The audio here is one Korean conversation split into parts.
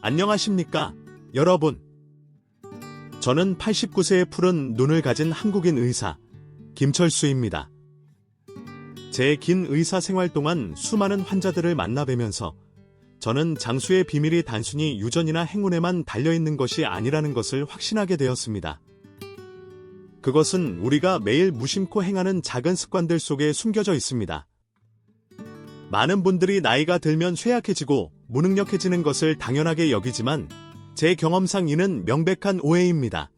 안녕하십니까, 여러분. 저는 89세의 푸른 눈을 가진 한국인 의사, 김철수입니다. 제 긴 의사 생활 동안 수많은 환자들을 만나뵈면서 저는 장수의 비밀이 단순히 유전이나 행운에만 달려있는 것이 아니라는 것을 확신하게 되었습니다. 그것은 우리가 매일 무심코 행하는 작은 습관들 속에 숨겨져 있습니다. 많은 분들이 나이가 들면 쇠약해지고 무능력해지는 것을 당연하게 여기지만 제 경험상 이는 명백한 오해입니다.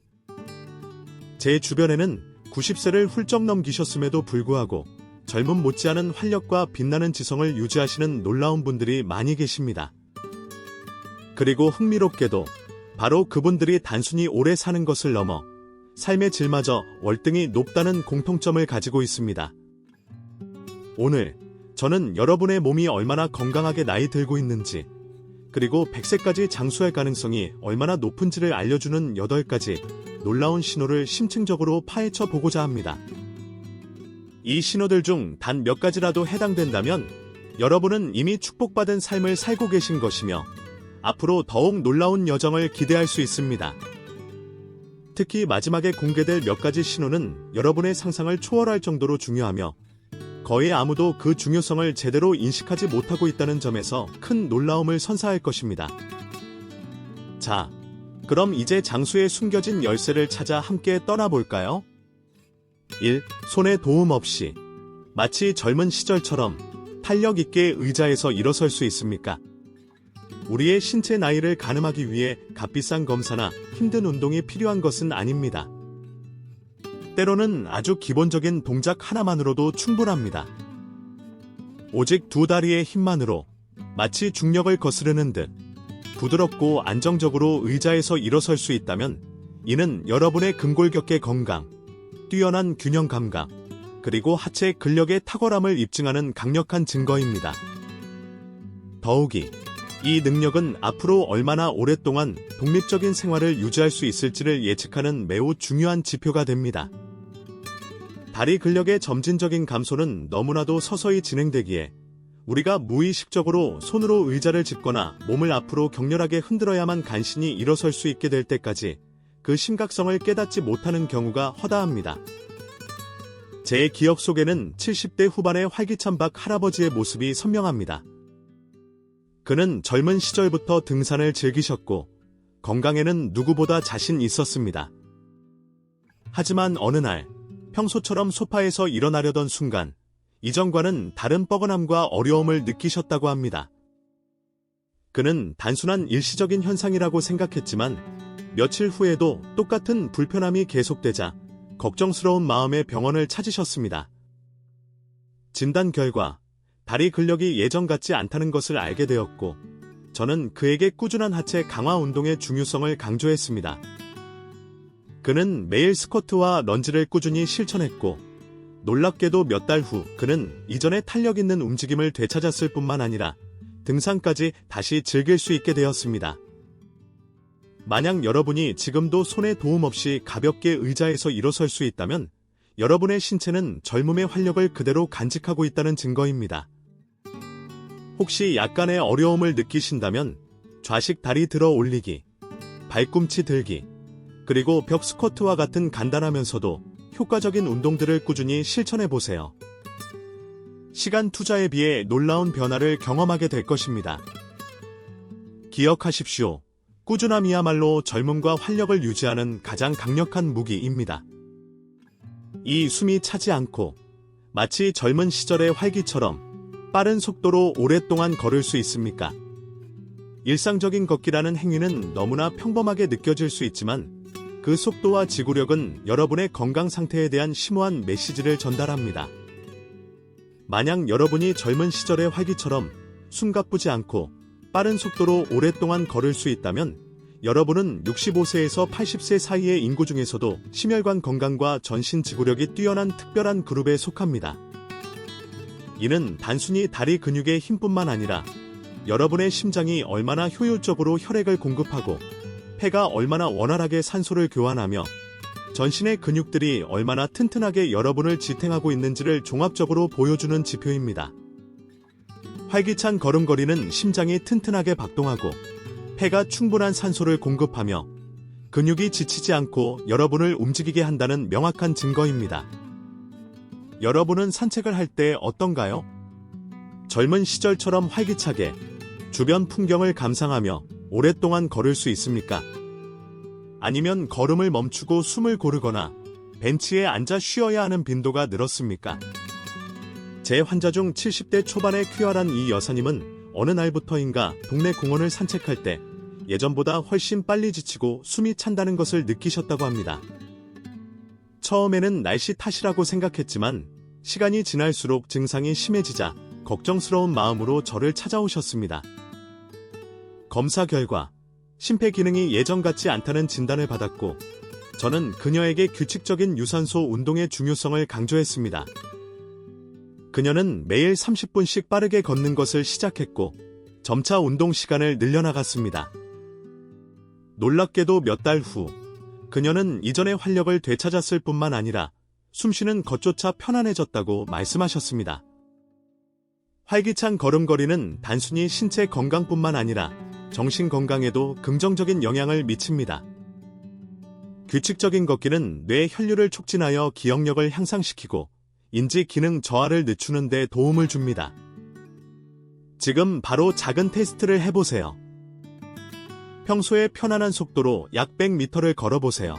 제 주변에는 90세를 훌쩍 넘기셨음에도 불구하고 젊음 못지않은 활력과 빛나는 지성을 유지하시는 놀라운 분들이 많이 계십니다. 그리고 흥미롭게도 바로 그분들이 단순히 오래 사는 것을 넘어 삶의 질마저 월등히 높다는 공통점을 가지고 있습니다. 오늘 저는 여러분의 몸이 얼마나 건강하게 나이 들고 있는지, 그리고 100세까지 장수할 가능성이 얼마나 높은지를 알려주는 8가지 놀라운 신호를 심층적으로 파헤쳐 보고자 합니다. 이 신호들 중 단 몇 가지라도 해당된다면 여러분은 이미 축복받은 삶을 살고 계신 것이며 앞으로 더욱 놀라운 여정을 기대할 수 있습니다. 특히 마지막에 공개될 몇 가지 신호는 여러분의 상상을 초월할 정도로 중요하며 거의 아무도 그 중요성을 제대로 인식하지 못하고 있다는 점에서 큰 놀라움을 선사할 것입니다. 자, 그럼 이제 장수의 숨겨진 열쇠를 찾아 함께 떠나볼까요? 1. 손의 도움 없이 마치 젊은 시절처럼 탄력 있게 의자에서 일어설 수 있습니까? 우리의 신체 나이를 가늠하기 위해 값비싼 검사나 힘든 운동이 필요한 것은 아닙니다. 때로는 아주 기본적인 동작 하나만으로도 충분합니다. 오직 두 다리의 힘만으로 마치 중력을 거스르는 듯 부드럽고 안정적으로 의자에서 일어설 수 있다면 이는 여러분의 근골격계 건강, 뛰어난 균형 감각, 그리고 하체 근력의 탁월함을 입증하는 강력한 증거입니다. 더욱이 이 능력은 앞으로 얼마나 오랫동안 독립적인 생활을 유지할 수 있을지를 예측하는 매우 중요한 지표가 됩니다. 다리 근력의 점진적인 감소는 너무나도 서서히 진행되기에 우리가 무의식적으로 손으로 의자를 짚거나 몸을 앞으로 격렬하게 흔들어야만 간신히 일어설 수 있게 될 때까지 그 심각성을 깨닫지 못하는 경우가 허다합니다. 제 기억 속에는 70대 후반의 활기찬 박 할아버지의 모습이 선명합니다. 그는 젊은 시절부터 등산을 즐기셨고 건강에는 누구보다 자신 있었습니다. 하지만 어느 날 평소처럼 소파에서 일어나려던 순간 이전과는 다른 뻐근함과 어려움을 느끼셨다고 합니다. 그는 단순한 일시적인 현상이라고 생각했지만 며칠 후에도 똑같은 불편함이 계속되자 걱정스러운 마음에 병원을 찾으셨습니다. 진단 결과 다리 근력이 예전 같지 않다는 것을 알게 되었고 저는 그에게 꾸준한 하체 강화 운동의 중요성을 강조했습니다. 그는 매일 스쿼트와 런지를 꾸준히 실천했고 놀랍게도 몇 달 후 그는 이전의 탄력 있는 움직임을 되찾았을 뿐만 아니라 등산까지 다시 즐길 수 있게 되었습니다. 만약 여러분이 지금도 손의 도움 없이 가볍게 의자에서 일어설 수 있다면 여러분의 신체는 젊음의 활력을 그대로 간직하고 있다는 증거입니다. 혹시 약간의 어려움을 느끼신다면 좌식 다리 들어 올리기, 발꿈치 들기, 그리고 벽 스쿼트와 같은 간단하면서도 효과적인 운동들을 꾸준히 실천해보세요. 시간 투자에 비해 놀라운 변화를 경험하게 될 것입니다. 기억하십시오. 꾸준함이야말로 젊음과 활력을 유지하는 가장 강력한 무기입니다. 이 숨이 차지 않고 마치 젊은 시절의 활기처럼 빠른 속도로 오랫동안 걸을 수 있습니까? 일상적인 걷기라는 행위는 너무나 평범하게 느껴질 수 있지만 그 속도와 지구력은 여러분의 건강 상태에 대한 심오한 메시지를 전달합니다. 만약 여러분이 젊은 시절의 활기처럼 숨가쁘지 않고 빠른 속도로 오랫동안 걸을 수 있다면 여러분은 65세에서 80세 사이의 인구 중에서도 심혈관 건강과 전신 지구력이 뛰어난 특별한 그룹에 속합니다. 이는 단순히 다리 근육의 힘뿐만 아니라 여러분의 심장이 얼마나 효율적으로 혈액을 공급하고 폐가 얼마나 원활하게 산소를 교환하며 전신의 근육들이 얼마나 튼튼하게 여러분을 지탱하고 있는지를 종합적으로 보여주는 지표입니다. 활기찬 걸음걸이는 심장이 튼튼하게 박동하고 폐가 충분한 산소를 공급하며 근육이 지치지 않고 여러분을 움직이게 한다는 명확한 증거입니다. 여러분은 산책을 할 때 어떤가요? 젊은 시절처럼 활기차게 주변 풍경을 감상하며 오랫동안 걸을 수 있습니까? 아니면 걸음을 멈추고 숨을 고르거나 벤치에 앉아 쉬어야 하는 빈도가 늘었습니까? 제 환자 중 70대 초반의 쾌활한 이 여사님은 어느 날부터인가 동네 공원을 산책할 때 예전보다 훨씬 빨리 지치고 숨이 찬다는 것을 느끼셨다고 합니다. 처음에는 날씨 탓이라고 생각했지만 시간이 지날수록 증상이 심해지자 걱정스러운 마음으로 저를 찾아오셨습니다. 검사 결과 심폐기능이 예전 같지 않다는 진단을 받았고 저는 그녀에게 규칙적인 유산소 운동의 중요성을 강조했습니다. 그녀는 매일 30분씩 빠르게 걷는 것을 시작했고 점차 운동 시간을 늘려나갔습니다. 놀랍게도 몇 달 후 그녀는 이전의 활력을 되찾았을 뿐만 아니라 숨쉬는 것조차 편안해졌다고 말씀하셨습니다. 활기찬 걸음걸이는 단순히 신체 건강뿐만 아니라 정신 건강에도 긍정적인 영향을 미칩니다. 규칙적인 걷기는 뇌 혈류를 촉진하여 기억력을 향상시키고 인지 기능 저하를 늦추는 데 도움을 줍니다. 지금 바로 작은 테스트를 해보세요. 평소에 편안한 속도로 약 100m를 걸어보세요.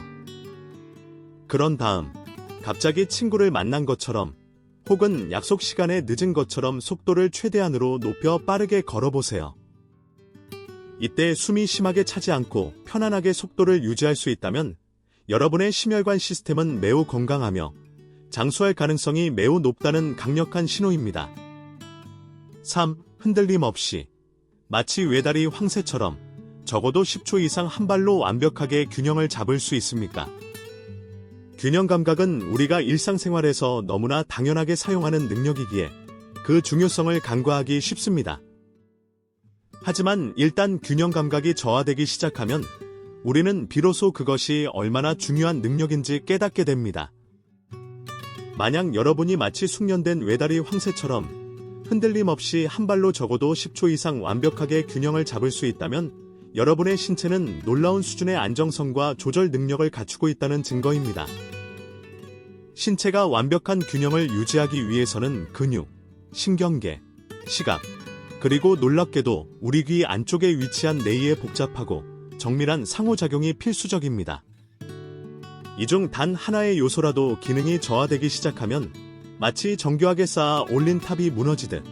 그런 다음 갑자기 친구를 만난 것처럼 혹은 약속 시간에 늦은 것처럼 속도를 최대한으로 높여 빠르게 걸어보세요. 이때 숨이 심하게 차지 않고 편안하게 속도를 유지할 수 있다면 여러분의 심혈관 시스템은 매우 건강하며 장수할 가능성이 매우 높다는 강력한 신호입니다. 3. 흔들림 없이 마치 외다리 황새처럼 적어도 10초 이상 한 발로 완벽하게 균형을 잡을 수 있습니까? 균형 감각은 우리가 일상생활에서 너무나 당연하게 사용하는 능력이기에 그 중요성을 간과하기 쉽습니다. 하지만 일단 균형 감각이 저하되기 시작하면 우리는 비로소 그것이 얼마나 중요한 능력인지 깨닫게 됩니다. 만약 여러분이 마치 숙련된 외다리 황새처럼 흔들림 없이 한 발로 적어도 10초 이상 완벽하게 균형을 잡을 수 있다면 여러분의 신체는 놀라운 수준의 안정성과 조절 능력을 갖추고 있다는 증거입니다. 신체가 완벽한 균형을 유지하기 위해서는 근육, 신경계, 시각, 그리고 놀랍게도 우리 귀 안쪽에 위치한 뇌의 복잡하고 정밀한 상호작용이 필수적입니다. 이 중 단 하나의 요소라도 기능이 저하되기 시작하면 마치 정교하게 쌓아 올린 탑이 무너지듯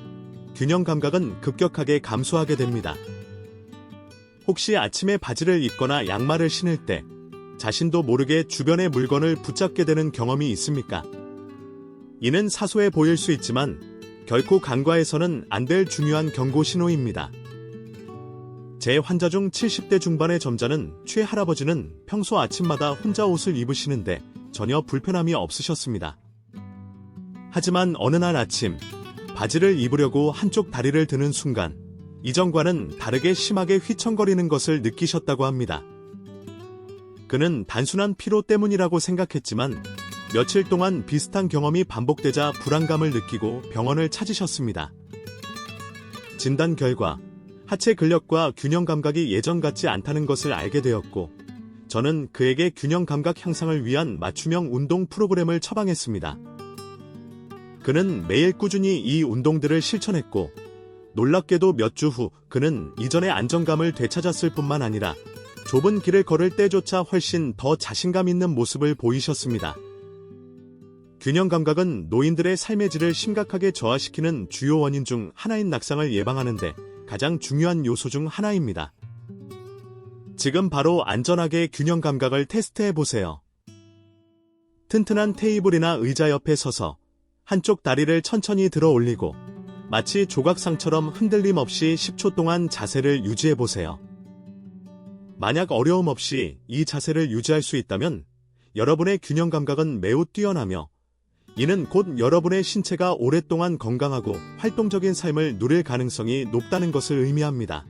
균형 감각은 급격하게 감소하게 됩니다. 혹시 아침에 바지를 입거나 양말을 신을 때 자신도 모르게 주변의 물건을 붙잡게 되는 경험이 있습니까? 이는 사소해 보일 수 있지만 결코 간과해서는 안 될 중요한 경고 신호입니다. 제 환자 중 70대 중반의 점잖은 최할아버지는 평소 아침마다 혼자 옷을 입으시는데 전혀 불편함이 없으셨습니다. 하지만 어느 날 아침 바지를 입으려고 한쪽 다리를 드는 순간 이전과는 다르게 심하게 휘청거리는 것을 느끼셨다고 합니다. 그는 단순한 피로 때문이라고 생각했지만 며칠 동안 비슷한 경험이 반복되자 불안감을 느끼고 병원을 찾으셨습니다. 진단 결과 하체 근력과 균형 감각이 예전 같지 않다는 것을 알게 되었고 저는 그에게 균형 감각 향상을 위한 맞춤형 운동 프로그램을 처방했습니다. 그는 매일 꾸준히 이 운동들을 실천했고 놀랍게도 몇 주 후 그는 이전의 안정감을 되찾았을 뿐만 아니라 좁은 길을 걸을 때조차 훨씬 더 자신감 있는 모습을 보이셨습니다. 균형 감각은 노인들의 삶의 질을 심각하게 저하시키는 주요 원인 중 하나인 낙상을 예방하는데 가장 중요한 요소 중 하나입니다. 지금 바로 안전하게 균형 감각을 테스트해 보세요. 튼튼한 테이블이나 의자 옆에 서서 한쪽 다리를 천천히 들어 올리고 마치 조각상처럼 흔들림 없이 10초 동안 자세를 유지해 보세요. 만약 어려움 없이 이 자세를 유지할 수 있다면 여러분의 균형 감각은 매우 뛰어나며 이는 곧 여러분의 신체가 오랫동안 건강하고 활동적인 삶을 누릴 가능성이 높다는 것을 의미합니다.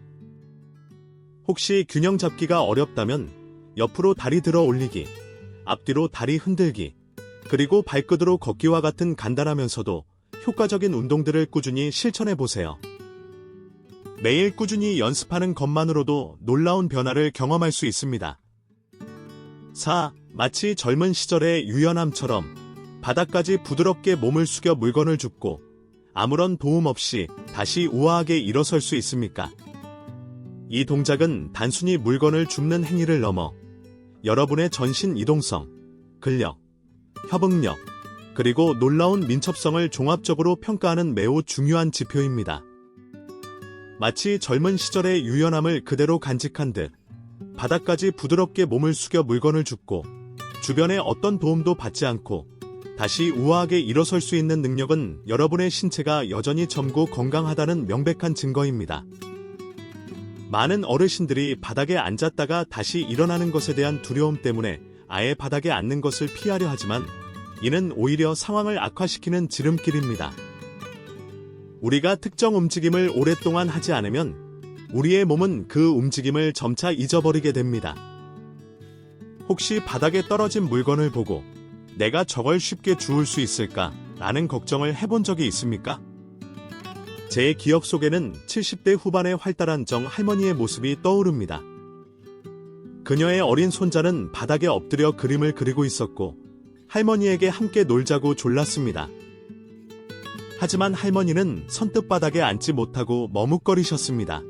혹시 균형 잡기가 어렵다면 옆으로 다리 들어 올리기, 앞뒤로 다리 흔들기, 그리고 발끝으로 걷기와 같은 간단하면서도 효과적인 운동들을 꾸준히 실천해 보세요. 매일 꾸준히 연습하는 것만으로도 놀라운 변화를 경험할 수 있습니다. 4. 마치 젊은 시절의 유연함처럼 바닥까지 부드럽게 몸을 숙여 물건을 줍고 아무런 도움 없이 다시 우아하게 일어설 수 있습니까? 이 동작은 단순히 물건을 줍는 행위를 넘어 여러분의 전신 이동성, 근력, 협응력, 그리고 놀라운 민첩성을 종합적으로 평가하는 매우 중요한 지표입니다. 마치 젊은 시절의 유연함을 그대로 간직한 듯 바닥까지 부드럽게 몸을 숙여 물건을 줍고 주변의 어떤 도움도 받지 않고 다시 우아하게 일어설 수 있는 능력은 여러분의 신체가 여전히 젊고 건강하다는 명백한 증거입니다. 많은 어르신들이 바닥에 앉았다가 다시 일어나는 것에 대한 두려움 때문에 아예 바닥에 앉는 것을 피하려 하지만 이는 오히려 상황을 악화시키는 지름길입니다. 우리가 특정 움직임을 오랫동안 하지 않으면 우리의 몸은 그 움직임을 점차 잊어버리게 됩니다. 혹시 바닥에 떨어진 물건을 보고 내가 저걸 쉽게 주울 수 있을까? 라는 걱정을 해본 적이 있습니까? 제 기억 속에는 70대 후반의 활달한 정 할머니의 모습이 떠오릅니다. 그녀의 어린 손자는 바닥에 엎드려 그림을 그리고 있었고 할머니에게 함께 놀자고 졸랐습니다. 하지만 할머니는 선뜻 바닥에 앉지 못하고 머뭇거리셨습니다.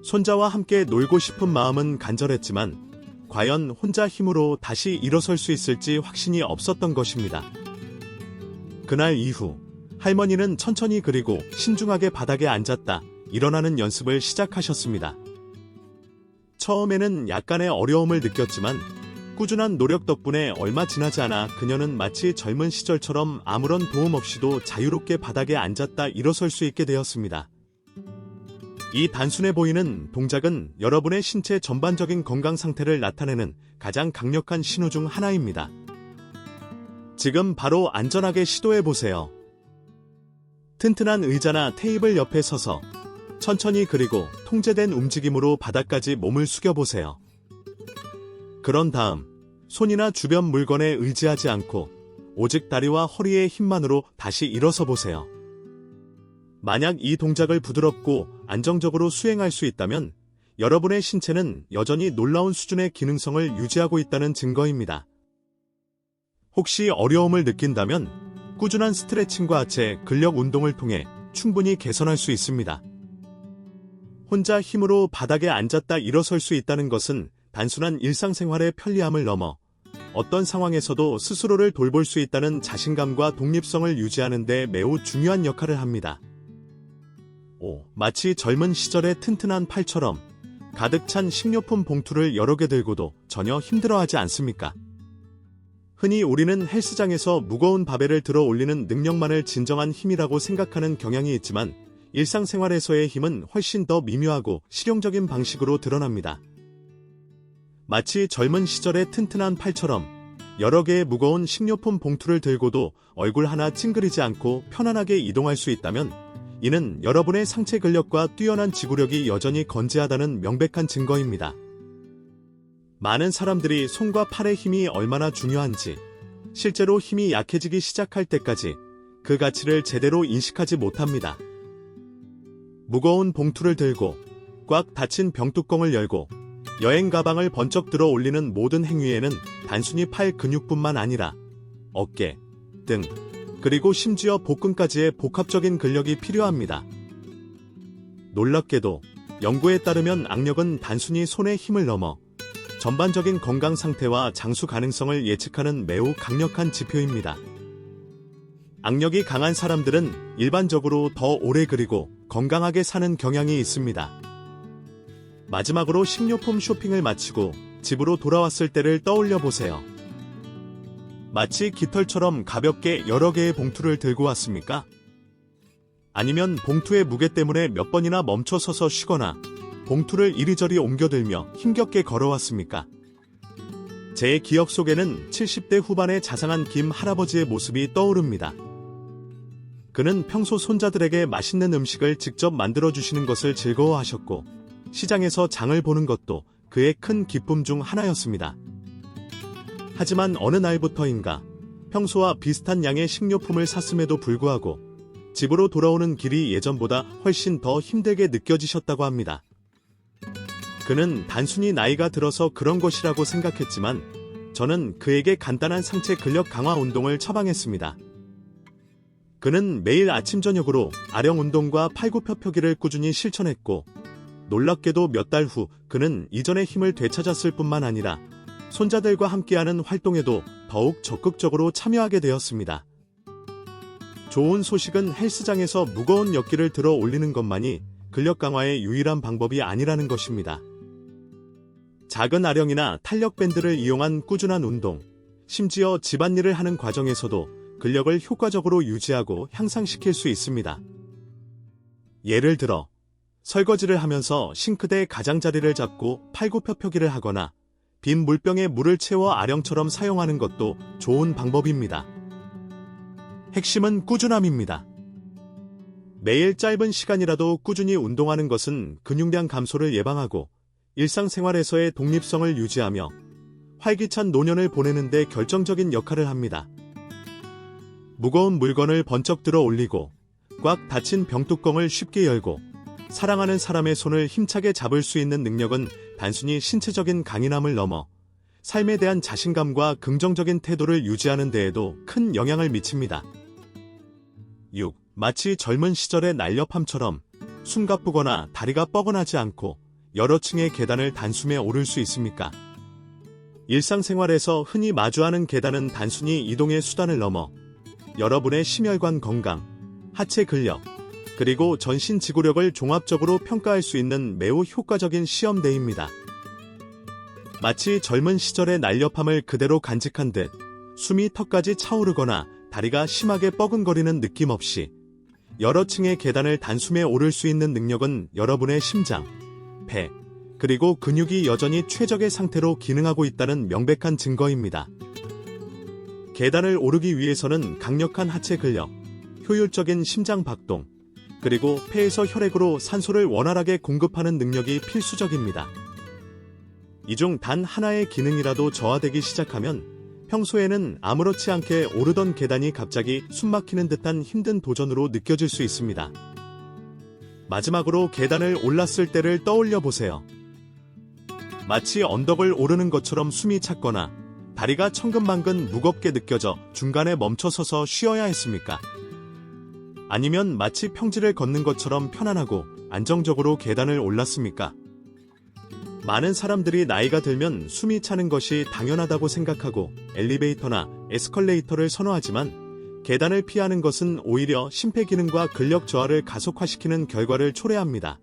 손자와 함께 놀고 싶은 마음은 간절했지만 과연 혼자 힘으로 다시 일어설 수 있을지 확신이 없었던 것입니다. 그날 이후 할머니는 천천히 그리고 신중하게 바닥에 앉았다 일어나는 연습을 시작하셨습니다. 처음에는 약간의 어려움을 느꼈지만 꾸준한 노력 덕분에 얼마 지나지 않아 그녀는 마치 젊은 시절처럼 아무런 도움 없이도 자유롭게 바닥에 앉았다 일어설 수 있게 되었습니다. 이 단순해 보이는 동작은 여러분의 신체 전반적인 건강 상태를 나타내는 가장 강력한 신호 중 하나입니다. 지금 바로 안전하게 시도해보세요. 튼튼한 의자나 테이블 옆에 서서 천천히 그리고 통제된 움직임으로 바닥까지 몸을 숙여보세요. 그런 다음 손이나 주변 물건에 의지하지 않고 오직 다리와 허리의 힘만으로 다시 일어서 보세요. 만약 이 동작을 부드럽고 안정적으로 수행할 수 있다면 여러분의 신체는 여전히 놀라운 수준의 기능성을 유지하고 있다는 증거입니다. 혹시 어려움을 느낀다면 꾸준한 스트레칭과 하체 근력 운동을 통해 충분히 개선할 수 있습니다. 혼자 힘으로 바닥에 앉았다 일어설 수 있다는 것은 단순한 일상생활의 편리함을 넘어 어떤 상황에서도 스스로를 돌볼 수 있다는 자신감과 독립성을 유지하는 데 매우 중요한 역할을 합니다. 5. 마치 젊은 시절의 튼튼한 팔처럼 가득 찬 식료품 봉투를 여러 개 들고도 전혀 힘들어하지 않습니까? 흔히 우리는 헬스장에서 무거운 바벨을 들어 올리는 능력만을 진정한 힘이라고 생각하는 경향이 있지만 일상생활에서의 힘은 훨씬 더 미묘하고 실용적인 방식으로 드러납니다. 마치 젊은 시절의 튼튼한 팔처럼 여러 개의 무거운 식료품 봉투를 들고도 얼굴 하나 찡그리지 않고 편안하게 이동할 수 있다면 이는 여러분의 상체 근력과 뛰어난 지구력이 여전히 건재하다는 명백한 증거입니다. 많은 사람들이 손과 팔의 힘이 얼마나 중요한지, 실제로 힘이 약해지기 시작할 때까지 그 가치를 제대로 인식하지 못합니다. 무거운 봉투를 들고 꽉 닫힌 병뚜껑을 열고 여행 가방을 번쩍 들어 올리는 모든 행위에는 단순히 팔 근육뿐만 아니라 어깨, 등, 그리고 심지어 복근까지의 복합적인 근력이 필요합니다. 놀랍게도 연구에 따르면 악력은 단순히 손의 힘을 넘어 전반적인 건강 상태와 장수 가능성을 예측하는 매우 강력한 지표입니다. 악력이 강한 사람들은 일반적으로 더 오래 그리고 건강하게 사는 경향이 있습니다. 마지막으로 식료품 쇼핑을 마치고 집으로 돌아왔을 때를 떠올려 보세요. 마치 깃털처럼 가볍게 여러 개의 봉투를 들고 왔습니까? 아니면 봉투의 무게 때문에 몇 번이나 멈춰 서서 쉬거나 봉투를 이리저리 옮겨들며 힘겹게 걸어왔습니까? 제 기억 속에는 70대 후반의 자상한 김 할아버지의 모습이 떠오릅니다. 그는 평소 손자들에게 맛있는 음식을 직접 만들어주시는 것을 즐거워하셨고 시장에서 장을 보는 것도 그의 큰 기쁨 중 하나였습니다. 하지만 어느 날부터인가 평소와 비슷한 양의 식료품을 샀음에도 불구하고 집으로 돌아오는 길이 예전보다 훨씬 더 힘들게 느껴지셨다고 합니다. 그는 단순히 나이가 들어서 그런 것이라고 생각했지만 저는 그에게 간단한 상체 근력 강화 운동을 처방했습니다. 그는 매일 아침 저녁으로 아령 운동과 팔굽혀펴기를 꾸준히 실천했고 놀랍게도 몇 달 후 그는 이전의 힘을 되찾았을 뿐만 아니라 손자들과 함께하는 활동에도 더욱 적극적으로 참여하게 되었습니다. 좋은 소식은 헬스장에서 무거운 역기를 들어 올리는 것만이 근력 강화의 유일한 방법이 아니라는 것입니다. 작은 아령이나 탄력 밴드를 이용한 꾸준한 운동, 심지어 집안일을 하는 과정에서도 근력을 효과적으로 유지하고 향상시킬 수 있습니다. 예를 들어 설거지를 하면서 싱크대 가장자리를 잡고 팔굽혀펴기를 하거나 빈 물병에 물을 채워 아령처럼 사용하는 것도 좋은 방법입니다. 핵심은 꾸준함입니다. 매일 짧은 시간이라도 꾸준히 운동하는 것은 근육량 감소를 예방하고 일상생활에서의 독립성을 유지하며 활기찬 노년을 보내는 데 결정적인 역할을 합니다. 무거운 물건을 번쩍 들어 올리고 꽉 닫힌 병뚜껑을 쉽게 열고 사랑하는 사람의 손을 힘차게 잡을 수 있는 능력은 단순히 신체적인 강인함을 넘어 삶에 대한 자신감과 긍정적인 태도를 유지하는 데에도 큰 영향을 미칩니다. 6. 마치 젊은 시절의 날렵함처럼 숨가쁘거나 다리가 뻐근하지 않고 여러 층의 계단을 단숨에 오를 수 있습니까? 일상생활에서 흔히 마주하는 계단은 단순히 이동의 수단을 넘어 여러분의 심혈관 건강, 하체 근력, 그리고 전신 지구력을 종합적으로 평가할 수 있는 매우 효과적인 시험대입니다. 마치 젊은 시절의 날렵함을 그대로 간직한 듯 숨이 턱까지 차오르거나 다리가 심하게 뻐근거리는 느낌 없이 여러 층의 계단을 단숨에 오를 수 있는 능력은 여러분의 심장, 배, 그리고 근육이 여전히 최적의 상태로 기능하고 있다는 명백한 증거입니다. 계단을 오르기 위해서는 강력한 하체 근력, 효율적인 심장 박동, 그리고 폐에서 혈액으로 산소를 원활하게 공급하는 능력이 필수적입니다. 이 중 단 하나의 기능이라도 저하되기 시작하면 평소에는 아무렇지 않게 오르던 계단이 갑자기 숨막히는 듯한 힘든 도전으로 느껴질 수 있습니다. 마지막으로 계단을 올랐을 때를 떠올려 보세요. 마치 언덕을 오르는 것처럼 숨이 찼거나 다리가 천근만근 무겁게 느껴져 중간에 멈춰서서 쉬어야 했습니까? 아니면 마치 평지를 걷는 것처럼 편안하고 안정적으로 계단을 올랐습니까? 많은 사람들이 나이가 들면 숨이 차는 것이 당연하다고 생각하고 엘리베이터나 에스컬레이터를 선호하지만 계단을 피하는 것은 오히려 심폐기능과 근력 저하를 가속화시키는 결과를 초래합니다.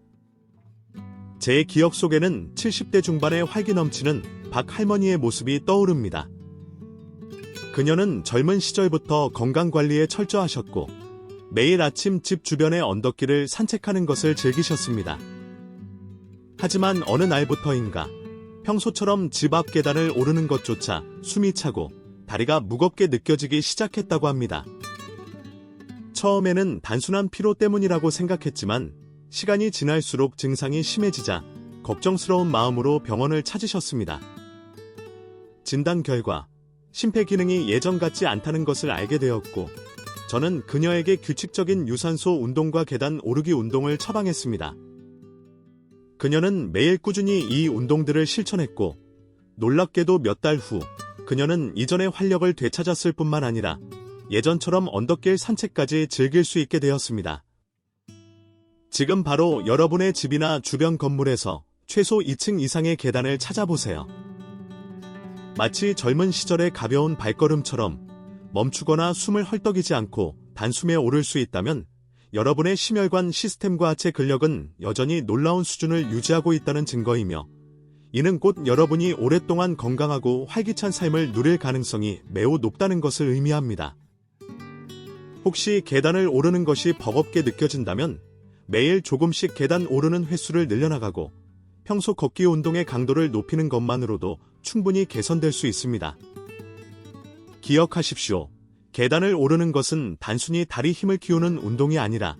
제 기억 속에는 70대 중반의 활기 넘치는 박 할머니의 모습이 떠오릅니다. 그녀는 젊은 시절부터 건강관리에 철저하셨고 매일 아침 집 주변의 언덕길을 산책하는 것을 즐기셨습니다. 하지만 어느 날부터인가 평소처럼 집 앞 계단을 오르는 것조차 숨이 차고 다리가 무겁게 느껴지기 시작했다고 합니다. 처음에는 단순한 피로 때문이라고 생각했지만 시간이 지날수록 증상이 심해지자 걱정스러운 마음으로 병원을 찾으셨습니다. 진단 결과 심폐기능이 예전 같지 않다는 것을 알게 되었고 저는 그녀에게 규칙적인 유산소 운동과 계단 오르기 운동을 처방했습니다. 그녀는 매일 꾸준히 이 운동들을 실천했고 놀랍게도 몇 달 후 그녀는 이전의 활력을 되찾았을 뿐만 아니라 예전처럼 언덕길 산책까지 즐길 수 있게 되었습니다. 지금 바로 여러분의 집이나 주변 건물에서 최소 2층 이상의 계단을 찾아보세요. 마치 젊은 시절의 가벼운 발걸음처럼 멈추거나 숨을 헐떡이지 않고 단숨에 오를 수 있다면 여러분의 심혈관 시스템과 하체 근력은 여전히 놀라운 수준을 유지하고 있다는 증거이며 이는 곧 여러분이 오랫동안 건강하고 활기찬 삶을 누릴 가능성이 매우 높다는 것을 의미합니다. 혹시 계단을 오르는 것이 버겁게 느껴진다면 매일 조금씩 계단 오르는 횟수를 늘려나가고 평소 걷기 운동의 강도를 높이는 것만으로도 충분히 개선될 수 있습니다. 기억하십시오. 계단을 오르는 것은 단순히 다리 힘을 키우는 운동이 아니라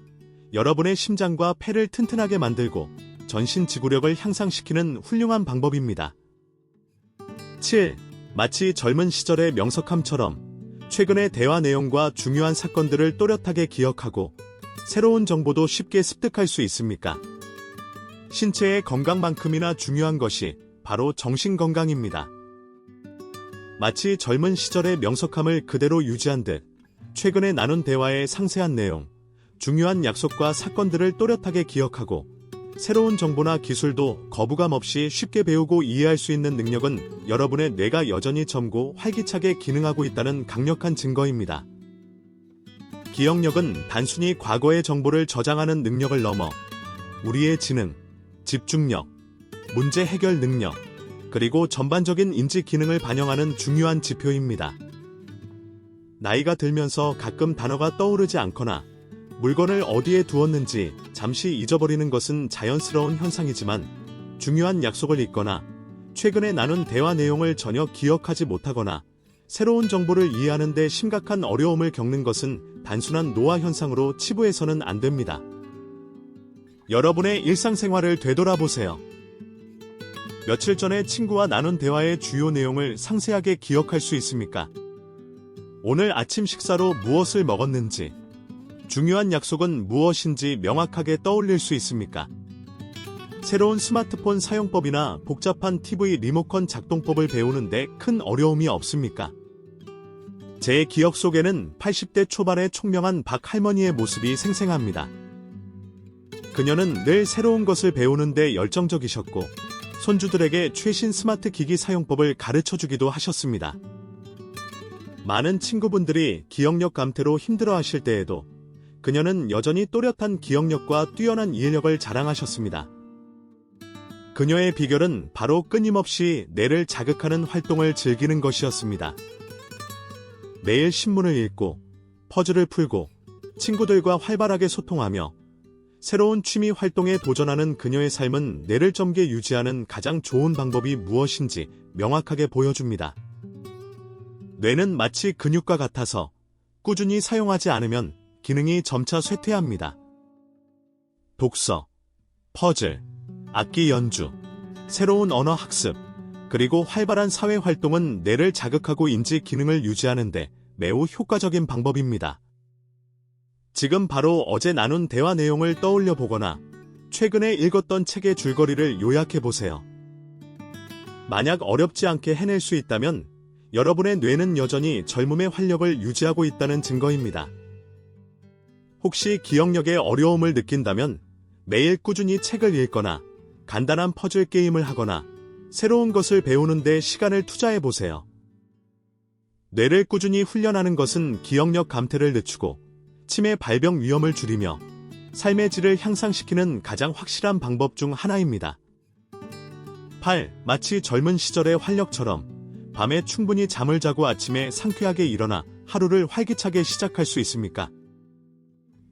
여러분의 심장과 폐를 튼튼하게 만들고 전신 지구력을 향상시키는 훌륭한 방법입니다. 7. 마치 젊은 시절의 명석함처럼 최근의 대화 내용과 중요한 사건들을 또렷하게 기억하고 새로운 정보도 쉽게 습득할 수 있습니까? 신체의 건강만큼이나 중요한 것이 바로 정신 건강입니다. 마치 젊은 시절의 명석함을 그대로 유지한 듯 최근에 나눈 대화의 상세한 내용, 중요한 약속과 사건들을 또렷하게 기억하고 새로운 정보나 기술도 거부감 없이 쉽게 배우고 이해할 수 있는 능력은 여러분의 뇌가 여전히 젊고 활기차게 기능하고 있다는 강력한 증거입니다. 기억력은 단순히 과거의 정보를 저장하는 능력을 넘어 우리의 지능, 집중력, 문제 해결 능력, 그리고 전반적인 인지 기능을 반영하는 중요한 지표입니다. 나이가 들면서 가끔 단어가 떠오르지 않거나 물건을 어디에 두었는지 잠시 잊어버리는 것은 자연스러운 현상이지만 중요한 약속을 잊거나 최근에 나눈 대화 내용을 전혀 기억하지 못하거나 새로운 정보를 이해하는 데 심각한 어려움을 겪는 것은 단순한 노화 현상으로 치부해서는 안 됩니다. 여러분의 일상생활을 되돌아보세요. 며칠 전에 친구와 나눈 대화의 주요 내용을 상세하게 기억할 수 있습니까? 오늘 아침 식사로 무엇을 먹었는지, 중요한 약속은 무엇인지 명확하게 떠올릴 수 있습니까? 새로운 스마트폰 사용법이나 복잡한 TV 리모컨 작동법을 배우는데 큰 어려움이 없습니까? 제 기억 속에는 80대 초반의 총명한 박 할머니의 모습이 생생합니다. 그녀는 늘 새로운 것을 배우는데 열정적이셨고 손주들에게 최신 스마트 기기 사용법을 가르쳐주기도 하셨습니다. 많은 친구분들이 기억력 감퇴로 힘들어하실 때에도 그녀는 여전히 또렷한 기억력과 뛰어난 이해력을 자랑하셨습니다. 그녀의 비결은 바로 끊임없이 뇌를 자극하는 활동을 즐기는 것이었습니다. 매일 신문을 읽고 퍼즐을 풀고 친구들과 활발하게 소통하며 새로운 취미 활동에 도전하는 그녀의 삶은 뇌를 젊게 유지하는 가장 좋은 방법이 무엇인지 명확하게 보여줍니다. 뇌는 마치 근육과 같아서 꾸준히 사용하지 않으면 기능이 점차 쇠퇴합니다. 독서, 퍼즐, 악기 연주, 새로운 언어 학습, 그리고 활발한 사회 활동은 뇌를 자극하고 인지 기능을 유지하는데 매우 효과적인 방법입니다. 지금 바로 어제 나눈 대화 내용을 떠올려 보거나 최근에 읽었던 책의 줄거리를 요약해 보세요. 만약 어렵지 않게 해낼 수 있다면 여러분의 뇌는 여전히 젊음의 활력을 유지하고 있다는 증거입니다. 혹시 기억력에 어려움을 느낀다면 매일 꾸준히 책을 읽거나 간단한 퍼즐 게임을 하거나 새로운 것을 배우는 데 시간을 투자해 보세요. 뇌를 꾸준히 훈련하는 것은 기억력 감퇴를 늦추고 치매 발병 위험을 줄이며 삶의 질을 향상시키는 가장 확실한 방법 중 하나입니다. 8. 마치 젊은 시절의 활력처럼 밤에 충분히 잠을 자고 아침에 상쾌하게 일어나 하루를 활기차게 시작할 수 있습니까?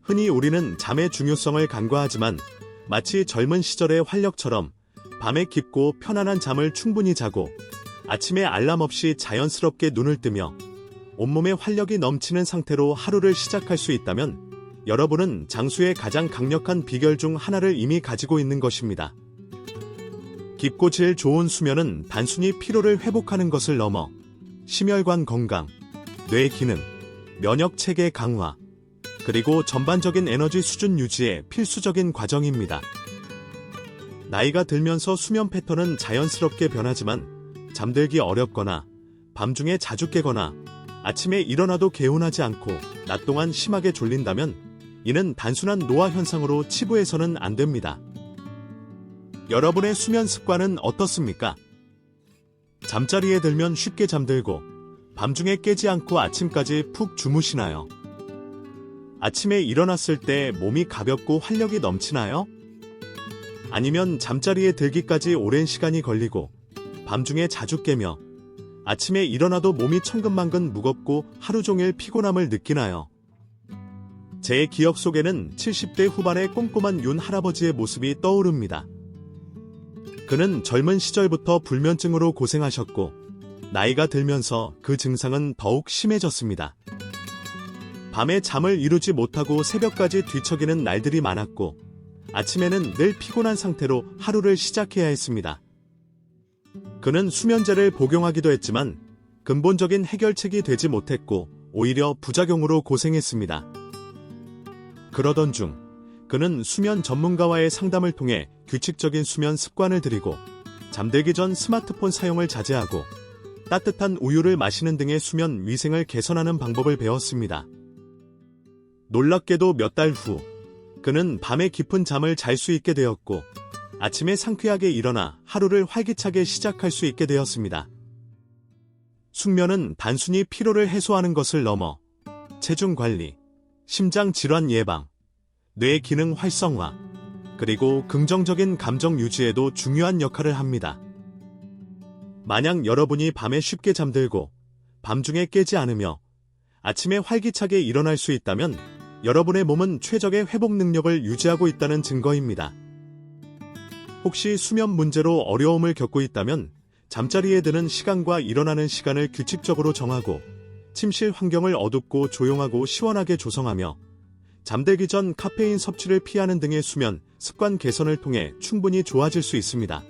흔히 우리는 잠의 중요성을 간과하지만 마치 젊은 시절의 활력처럼 밤에 깊고 편안한 잠을 충분히 자고 아침에 알람 없이 자연스럽게 눈을 뜨며 온몸에 활력이 넘치는 상태로 하루를 시작할 수 있다면 여러분은 장수의 가장 강력한 비결 중 하나를 이미 가지고 있는 것입니다. 깊고 질 좋은 수면은 단순히 피로를 회복하는 것을 넘어 심혈관 건강, 뇌 기능, 면역 체계 강화, 그리고 전반적인 에너지 수준 유지에 필수적인 과정입니다. 나이가 들면서 수면 패턴은 자연스럽게 변하지만 잠들기 어렵거나 밤중에 자주 깨거나 아침에 일어나도 개운하지 않고 낮 동안 심하게 졸린다면 이는 단순한 노화 현상으로 치부해서는 안 됩니다. 여러분의 수면 습관은 어떻습니까? 잠자리에 들면 쉽게 잠들고 밤중에 깨지 않고 아침까지 푹 주무시나요? 아침에 일어났을 때 몸이 가볍고 활력이 넘치나요? 아니면 잠자리에 들기까지 오랜 시간이 걸리고 밤중에 자주 깨며 아침에 일어나도 몸이 천근만근 무겁고 하루 종일 피곤함을 느끼나요? 제 기억 속에는 70대 후반의 꼼꼼한 윤 할아버지의 모습이 떠오릅니다. 그는 젊은 시절부터 불면증으로 고생하셨고 나이가 들면서 그 증상은 더욱 심해졌습니다. 밤에 잠을 이루지 못하고 새벽까지 뒤척이는 날들이 많았고 아침에는 늘 피곤한 상태로 하루를 시작해야 했습니다. 그는 수면제를 복용하기도 했지만 근본적인 해결책이 되지 못했고 오히려 부작용으로 고생했습니다. 그러던 중 그는 수면 전문가와의 상담을 통해 규칙적인 수면 습관을 들이고 잠들기 전 스마트폰 사용을 자제하고 따뜻한 우유를 마시는 등의 수면 위생을 개선하는 방법을 배웠습니다. 놀랍게도 몇 달 후 그는 밤에 깊은 잠을 잘 수 있게 되었고 아침에 상쾌하게 일어나 하루를 활기차게 시작할 수 있게 되었습니다. 숙면은 단순히 피로를 해소하는 것을 넘어 체중 관리, 심장 질환 예방, 뇌 기능 활성화, 그리고 긍정적인 감정 유지에도 중요한 역할을 합니다. 만약 여러분이 밤에 쉽게 잠들고 밤중에 깨지 않으며 아침에 활기차게 일어날 수 있다면 여러분의 몸은 최적의 회복 능력을 유지하고 있다는 증거입니다. 혹시 수면 문제로 어려움을 겪고 있다면 잠자리에 드는 시간과 일어나는 시간을 규칙적으로 정하고 침실 환경을 어둡고 조용하고 시원하게 조성하며 잠들기 전 카페인 섭취를 피하는 등의 수면 습관 개선을 통해 충분히 좋아질 수 있습니다.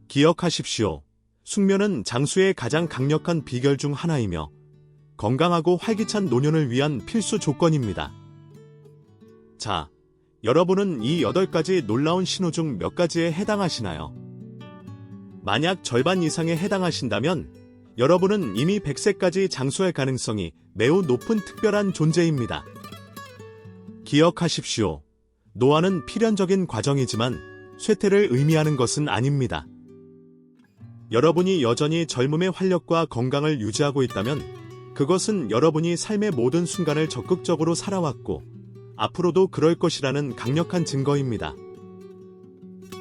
기억하십시오. 숙면은 장수의 가장 강력한 비결 중 하나이며 건강하고 활기찬 노년을 위한 필수 조건입니다. 자, 여러분은 이 8가지 놀라운 신호 중 몇 가지에 해당하시나요? 만약 절반 이상에 해당하신다면 여러분은 이미 100세까지 장수할 가능성이 매우 높은 특별한 존재입니다. 기억하십시오. 노화는 필연적인 과정이지만 쇠퇴를 의미하는 것은 아닙니다. 여러분이 여전히 젊음의 활력과 건강을 유지하고 있다면 그것은 여러분이 삶의 모든 순간을 적극적으로 살아왔고 앞으로도 그럴 것이라는 강력한 증거입니다.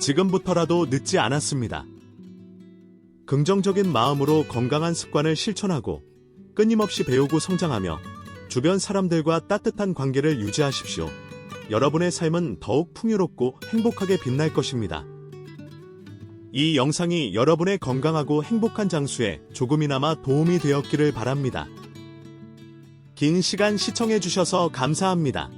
지금부터라도 늦지 않았습니다. 긍정적인 마음으로 건강한 습관을 실천하고 끊임없이 배우고 성장하며 주변 사람들과 따뜻한 관계를 유지하십시오. 여러분의 삶은 더욱 풍요롭고 행복하게 빛날 것입니다. 이 영상이 여러분의 건강하고 행복한 장수에 조금이나마 도움이 되었기를 바랍니다. 긴 시간 시청해주셔서 감사합니다.